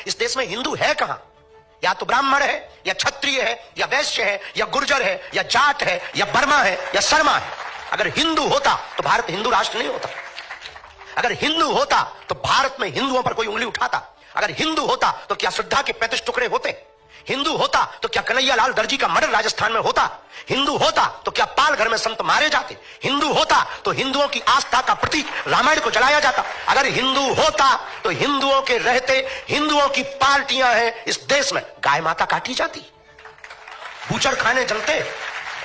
इस देश में हिंदू है कहां? या तो ब्राह्मण है, या क्षत्रिय है, या वैश्य है, या गुर्जर है, या जाट है, या बर्मा है, या शर्मा है। अगर हिंदू होता तो भारत हिंदू राष्ट्र नहीं होता। अगर हिंदू होता तो भारत में हिंदुओं पर कोई उंगली उठाता। अगर हिंदू होता तो क्या श्रद्धा के 35 टुकड़े होते? हिंदू होता तो क्या कन्हैया लाल दर्जी का मर्डर राजस्थान में होता? हिंदू होता तो क्या पाल घर में संत मारे जाते? हिंदू होता तो हिंदुओं की आस्था का प्रतीक रामायण को जलाया जाता। अगर हिंदू होता तो हिंदुओं के रहते हिंदुओं की पार्टियां हैं इस देश में गाय माता काटी जाती, बूचड़ खाने जलते।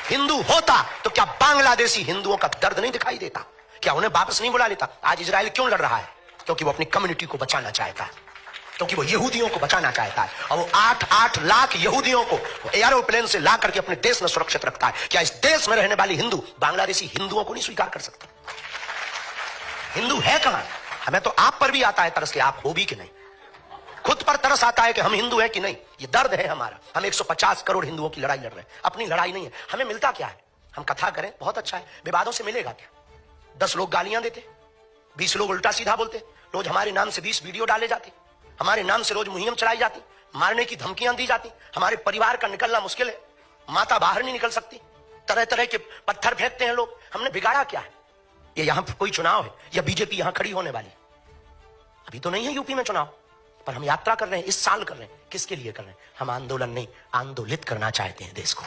हिंदू होता तो क्या बांग्लादेशी हिंदुओं का दर्द नहीं दिखाई देता? क्या उन्हें वापस नहीं बुला लेता? आज इजराइल क्यों लड़ रहा है? क्योंकि वो अपनी कम्युनिटी को बचाना चाहता है, क्योंकि वो यहूदियों को बचाना चाहता है। और वो 8-8 लाख यहूदियों को एरोप्लेन से ला करके अपने देश में सुरक्षित रखता है। क्या इस देश में रहने वाली हिंदू बांग्लादेशी हिंदुओं को नहीं स्वीकार कर सकता? हिंदू है कहां? हमें तो आप पर भी आता है तरस के आप हो भी कि नहीं। खुद पर तरस आता है कि हम हिंदू हैं कि नहीं। ये दर्द है हमारा। हम 150 करोड़ हिंदुओं की लड़ाई लड़ रहे हैं, अपनी लड़ाई नहीं है। हमें मिलता क्या है? हम कथा करें बहुत अच्छा है, विवादों से मिलेगा क्या? 10 लोग गालियां देते, 20 लोग उल्टा सीधा बोलते, रोज हमारे नाम से 20 वीडियो डाले जाते, हमारे नाम से रोज मुहिम चलाई जाती, मारने की धमकियां दी जाती, हमारे परिवार का निकलना मुश्किल है, माता बाहर नहीं निकल सकती, तरह तरह के पत्थर फेंकते हैं लोग। हमने बिगाड़ा क्या है? ये यहां कोई चुनाव है या बीजेपी यहां खड़ी होने वाली? अभी तो नहीं है यूपी में चुनाव, पर हम यात्रा कर रहे हैं, इस साल कर रहे हैं। किसके लिए कर रहे हैं? हम आंदोलन नहीं, आंदोलित करना चाहते हैं देश को।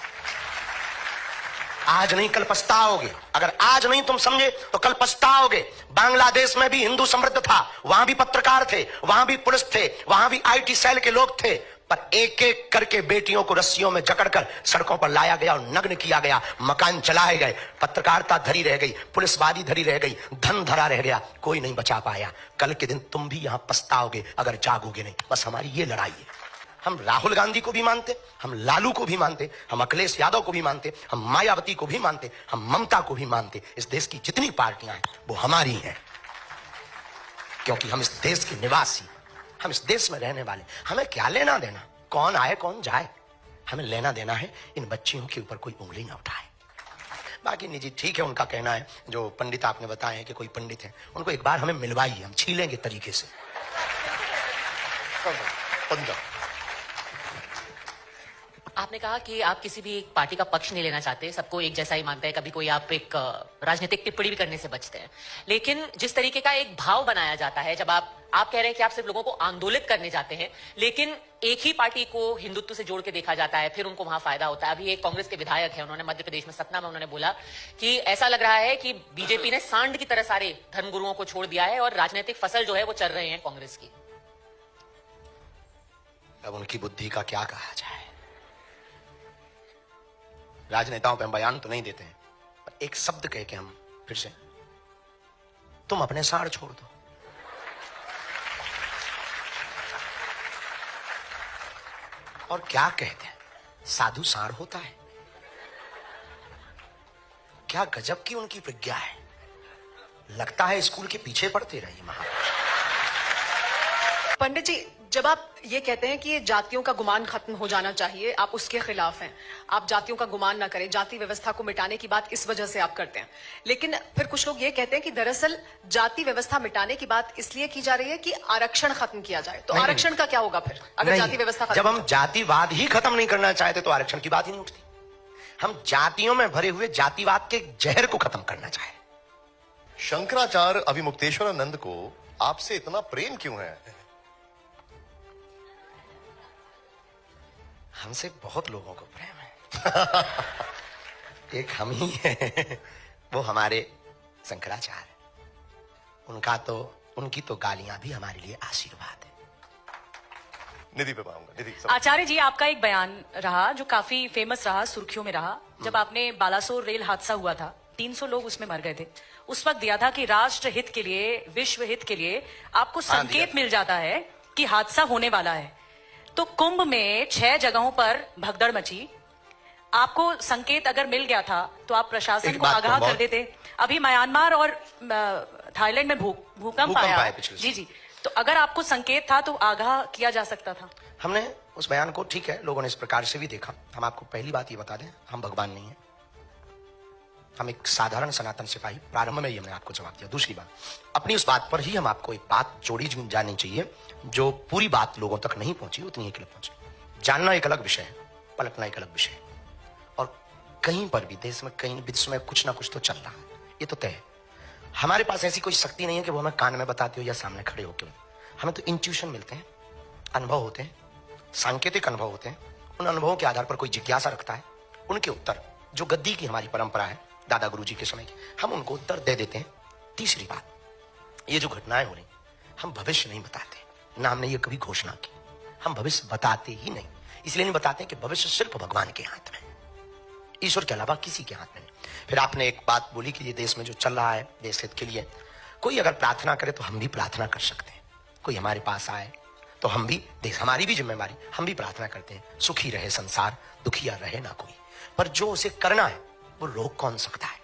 आज नहीं कल पछताओगे। अगर आज नहीं तुम समझे तो कल पछताओगे। बांग्लादेश में भी हिंदू समृद्ध था, वहां भी पत्रकार थे, वहां भी पुलिस थे, वहां भी आईटी सेल के लोग थे, पर एक एक करके बेटियों को रस्सियों में जकड़कर सड़कों पर लाया गया और नग्न किया गया, मकान चलाए गए, पत्रकारिता धरी रह गई, पुलिसवादी धरी रह गई, धन धरा रह गया, कोई नहीं बचा पाया। कल के दिन तुम भी यहां पछताओगे अगर जागोगे नहीं। बस हमारी ये लड़ाई है। हम राहुल गांधी को भी मानते, हम लालू को भी मानते, हम अखिलेश यादव को भी मानते, हम मायावती को भी मानते, हम ममता को भी मानते। इस देश की जितनी पार्टियां हैं वो हमारी हैं, क्योंकि हम इस देश के निवासी, हम इस देश में रहने वाले। हमें क्या लेना देना कौन आए कौन जाए? हमें लेना देना है इन बच्चियों के ऊपर कोई उंगली ना उठाए। बाकी निजी ठीक है, उनका कहना है। जो पंडित आपने बताए कि कोई पंडित है, उनको एक बार हमें मिलवाइए, हम छीलेंगे तरीके से। आपने कहा कि आप किसी भी एक पार्टी का पक्ष नहीं लेना चाहते, सबको एक जैसा ही मानते हैं, कभी कोई आप एक राजनीतिक टिप्पणी भी करने से बचते हैं। लेकिन जिस तरीके का एक भाव बनाया जाता है, जब आप कह रहे हैं कि आप सिर्फ लोगों को आंदोलित करने जाते हैं, लेकिन एक ही पार्टी को हिंदुत्व से जोड़ के देखा जाता है, फिर उनको वहां फायदा होता है। अभी एक कांग्रेस के विधायक है, उन्होंने मध्य प्रदेश में सतना में उन्होंने बोला कि ऐसा लग रहा है कि बीजेपी ने सांड की तरह सारे धर्मगुरुओं को छोड़ दिया है और राजनीतिक फसल जो है वो चल रहे हैं कांग्रेस की। अब उनकी बुद्धि का क्या कहा जाए। राजनेताओं पे हम बयान तो नहीं देते हैं, पर एक शब्द कह के हम फिर से, तुम अपने साड़ छोड़ दो। और क्या कहते हैं, साधु साड़ होता है। क्या गजब की उनकी प्रज्ञा है। लगता है स्कूल के पीछे पढ़ते रहे महाराज। पंडित जी, जब आप ये कहते हैं कि ये जातियों का गुमान खत्म हो जाना चाहिए, आप उसके खिलाफ हैं, आप जातियों का गुमान ना करें, जाति व्यवस्था को मिटाने की बात इस वजह से आप करते हैं। लेकिन फिर कुछ लोग ये कहते हैं कि दरअसल जाति व्यवस्था मिटाने की बात इसलिए की जा रही है कि आरक्षण खत्म किया जाए। तो आरक्षण का क्या होगा फिर अगर जाति व्यवस्था खत्म? जब हम जातिवाद ही खत्म नहीं करना चाहते तो आरक्षण की बात ही नहीं उठती। हम जातियों में भरे हुए जातिवाद के जहर को खत्म करना चाहे। शंकराचार्य अभिमुक्तेश्वरानंद को आपसे इतना प्रेम क्यों है? हमसे बहुत लोगों को प्रेम है। एक हम ही हैं, वो हमारे शंकराचार्य। उनकी तो गालियां भी हमारे लिए आशीर्वाद है। निधि पे पाऊंगा। निधि आचार्य जी, आपका एक बयान रहा जो काफी फेमस रहा, सुर्खियों में रहा, जब आपने बालासोर रेल हादसा हुआ था, 300 लोग उसमें मर गए थे। उस वक्त दिया था कि राष्ट्र हित के लिए, विश्व हित के लिए आपको संकेत मिल जाता है कि हादसा होने वाला है। तो कुंभ में 6 जगहों पर भगदड़ मची। आपको संकेत अगर मिल गया था तो आप प्रशासन को आगाह कर देते। अभी म्यांमार और थाईलैंड में भूकंप आया। जी जी, तो अगर आपको संकेत था तो आगाह किया जा सकता था। हमने उस बयान को, ठीक है, लोगों ने इस प्रकार से भी देखा। हम आपको पहली बात ये बता दें, हम भगवान नहीं है। हम एक साधारण सनातन सिपाही, प्रारंभ में ही हमने आपको जवाब दिया। दूसरी बात, अपनी उस बात पर ही हम आपको एक बात जोड़ी जानी चाहिए, जो पूरी बात लोगों तक नहीं पहुंची उतनी ही केवल पहुंची। जानना एक अलग विषय है, पलटना एक अलग विषय है। और कहीं पर भी देश में कहीं विश्व में कुछ ना कुछ तो चल रहा है, ये तो तय है। हमारे पास ऐसी कोई शक्ति नहीं है कि वो हमें कान में बताती हो या सामने खड़े होकर। हमें तो इंट्यूशन मिलते हैं, अनुभव होते हैं, सांकेतिक अनुभव होते हैं। उन अनुभवों के आधार पर कोई जिज्ञासा रखता है, उनके उत्तर, जो गद्दी की हमारी परंपरा है दादा गुरुजी के समय की, हम उनको उत्तर दे देते हैं। तीसरी बात, ये जो घटनाएं हो रही, हम भविष्य नहीं बताते, ना हमने ये कभी घोषणा की। हम भविष्य बताते ही नहीं, इसलिए नहीं बताते कि भविष्य सिर्फ भगवान के हाथ में, ईश्वर के अलावा किसी के हाथ में नहीं। फिर आपने एक बात बोली कि ये देश में जो चल रहा है देश हित के लिए, कोई अगर प्रार्थना करे तो हम भी प्रार्थना कर सकते हैं। कोई हमारे पास आए तो हम भी, देश हमारी भी जिम्मेवारी, हम भी प्रार्थना करते हैं, सुखी रहे संसार, दुखिया रहे ना कोई। पर जो उसे करना है वो रोक कौन सकता है,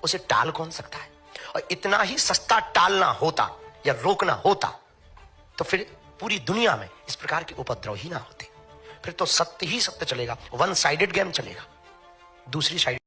उसे टाल कौन सकता है? और इतना ही सस्ता टालना होता या रोकना होता तो फिर पूरी दुनिया में इस प्रकार के उपद्रव ही ना होते। फिर तो सत्य ही सत्य चलेगा, वन साइडेड गेम चलेगा, दूसरी साइड